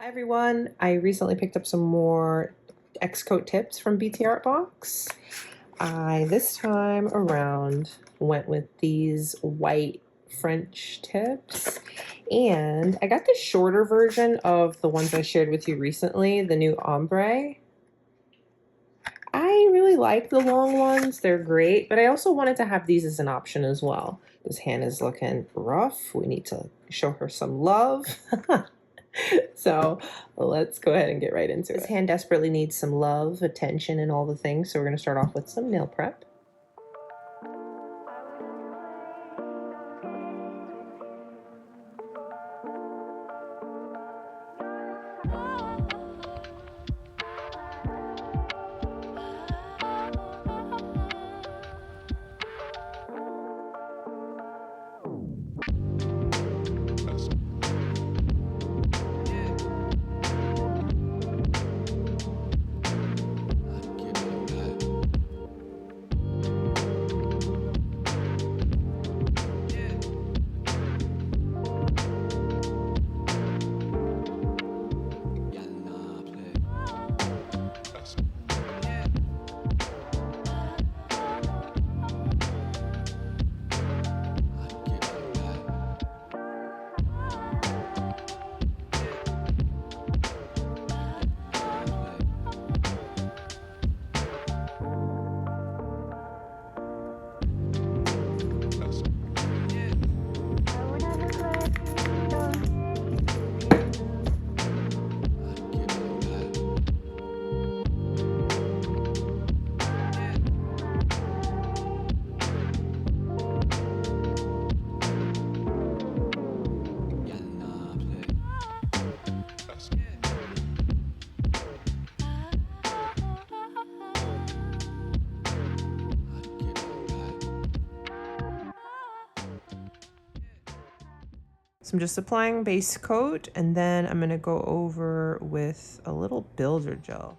Hi everyone, I recently picked up some more XCoatTips from BTArtbox. I this time around went with these white French tips, and I got the shorter version of the ones I shared with you recently, the new ombre. I really like the long ones, they're great, but I also wanted to have these as an option as well. This hand is looking rough, we need to show her some love. So let's go ahead and get right into it. This hand desperately needs some love, attention, and all the things. So we're going to start off with some nail prep. So I'm just applying base coat, and then I'm going to go over with a little builder gel.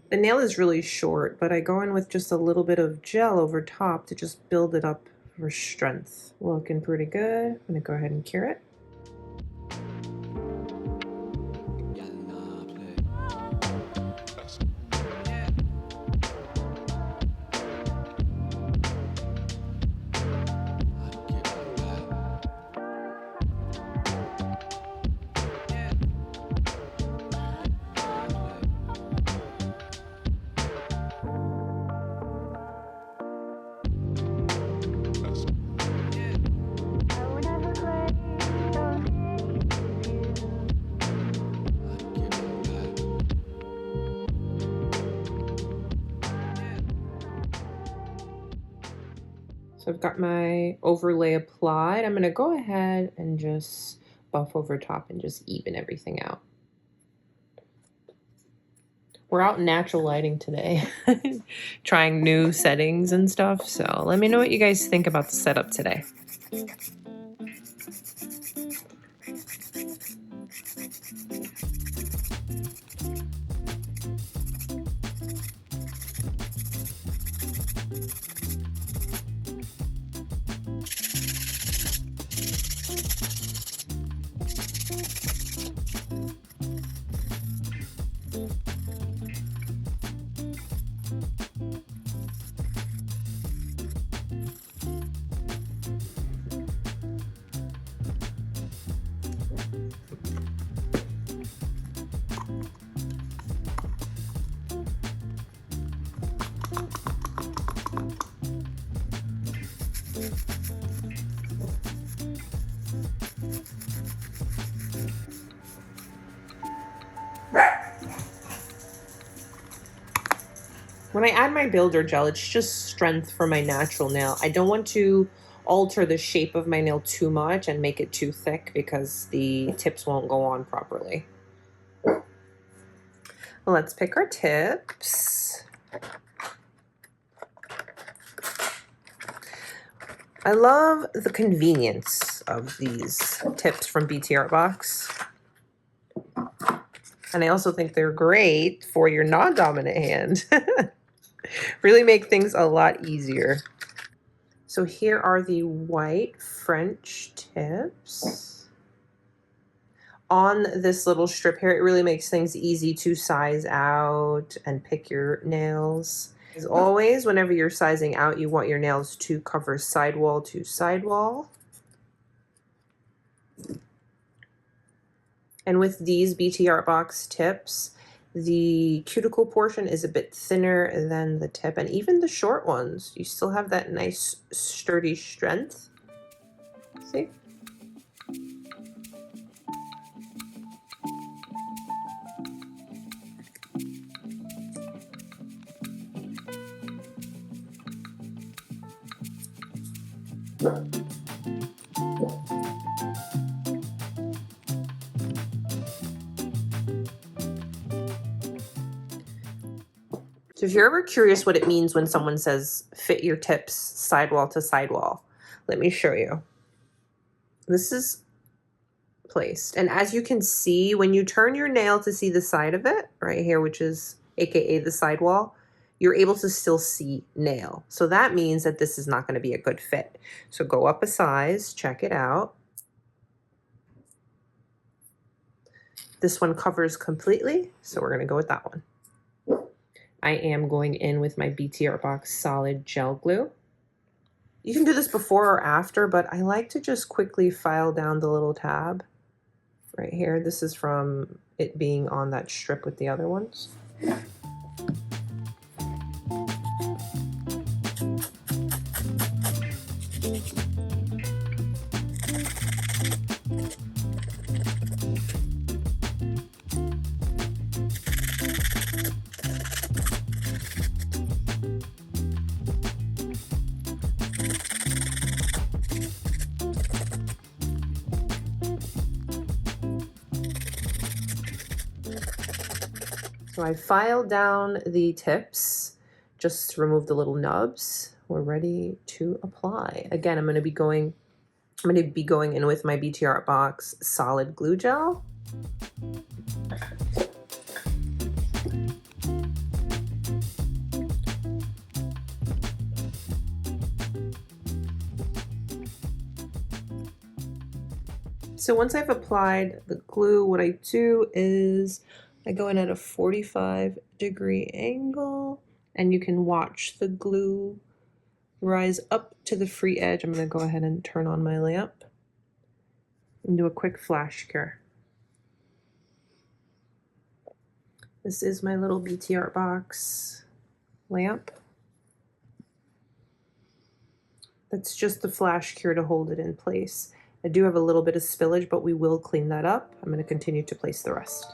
The nail is really short, but I go in with just a little bit of gel over top to just build it up for strength. Looking pretty good. I'm gonna go ahead and cure it. So I've got my overlay applied. I'm going to go ahead and just buff over top and just even everything out. We're out in natural lighting today, trying new settings and stuff. So let me know what you guys think about the setup today. When I add my builder gel, it's just strength for my natural nail. I don't want to alter the shape of my nail too much and make it too thick because the tips won't go on properly. Let's pick our tips. I love the convenience of these tips from BTArtbox. And I also think they're great for your non-dominant hand. Really make things a lot easier. So here are the white French tips. On this little strip here, it really makes things easy to size out and pick your nails. As always, whenever you're sizing out, you want your nails to cover sidewall to sidewall. And with these BTArtbox tips, the cuticle portion is a bit thinner than the tip, and even the short ones, you still have that nice sturdy strength. See? So if you're ever curious what it means when someone says fit your tips sidewall to sidewall, let me show you. This is placed, and as you can see, when you turn your nail to see the side of it right here, which is aka the sidewall, you're able to still see nail. So that means that this is not going to be a good fit. So go up a size, check it out. This one covers completely, so we're going to go with that one. I am going in with my BTArtbox solid gel glue. You can do this before or after, but I like to just quickly file down the little tab right here. This is from it being on that strip with the other ones. So I filed down the tips, just remove the little nubs. We're ready to apply. Again, I'm going to be going in with my BTArtbox solid glue gel. So once I've applied the glue, what I do is I go in at a 45-degree angle, and you can watch the glue rise up to the free edge. I'm going to go ahead and turn on my lamp and do a quick flash cure. This is my little BTArtbox lamp. That's just the flash cure to hold it in place. I do have a little bit of spillage, but we will clean that up. I'm going to continue to place the rest.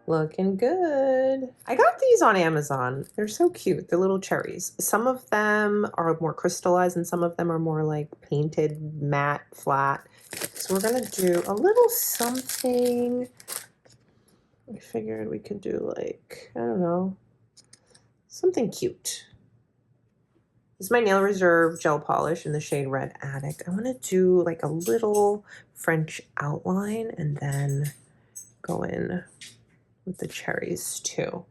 Looking good. I got these on Amazon. They're so cute. They're little cherries. Some of them are more crystallized and some of them are more like painted, matte, flat. So we're gonna do a little something. I figured we could do like, I don't know, something cute. This is my Nail Reserve gel polish in the shade Red Addict. I want to do like a little French outline and then go in with the cherries too.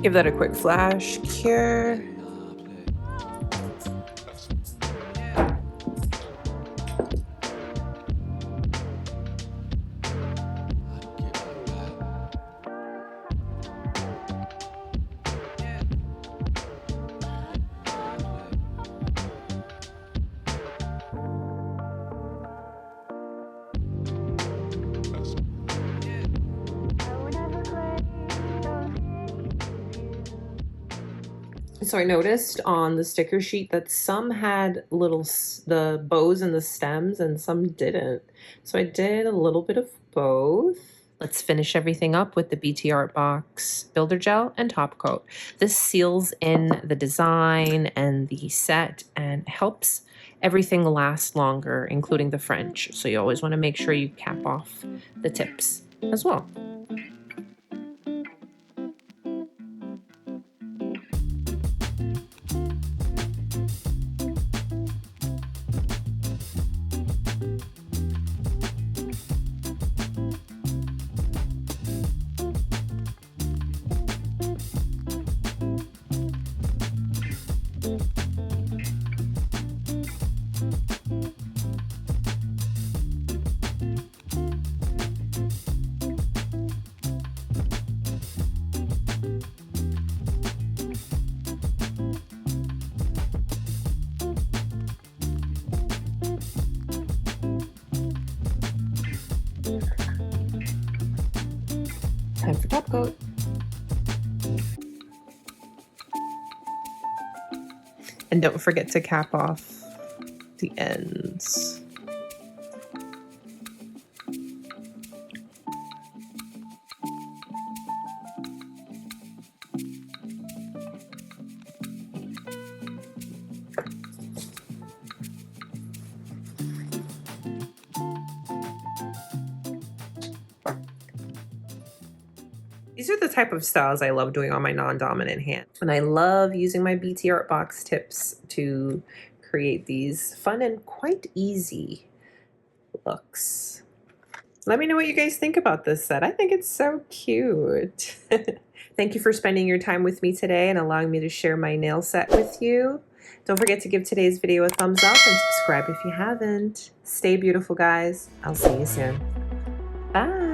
Give that a quick flash cure. So I noticed on the sticker sheet that some had the bows and the stems and some didn't. So I did a little bit of both. Let's finish everything up with the BTArtbox Builder Gel and Top Coat. This seals in the design and the set and helps everything last longer, including the French. So you always want to make sure you cap off the tips as well. Time for top coat. And don't forget to cap off the ends. These are the type of styles I love doing on my non-dominant hand. And I love using my BTArtbox tips to create these fun and quite easy looks. Let me know what you guys think about this set. I think it's so cute. Thank you for spending your time with me today and allowing me to share my nail set with you. Don't forget to give today's video a thumbs up and subscribe if you haven't. Stay beautiful, guys. I'll see you soon. Bye.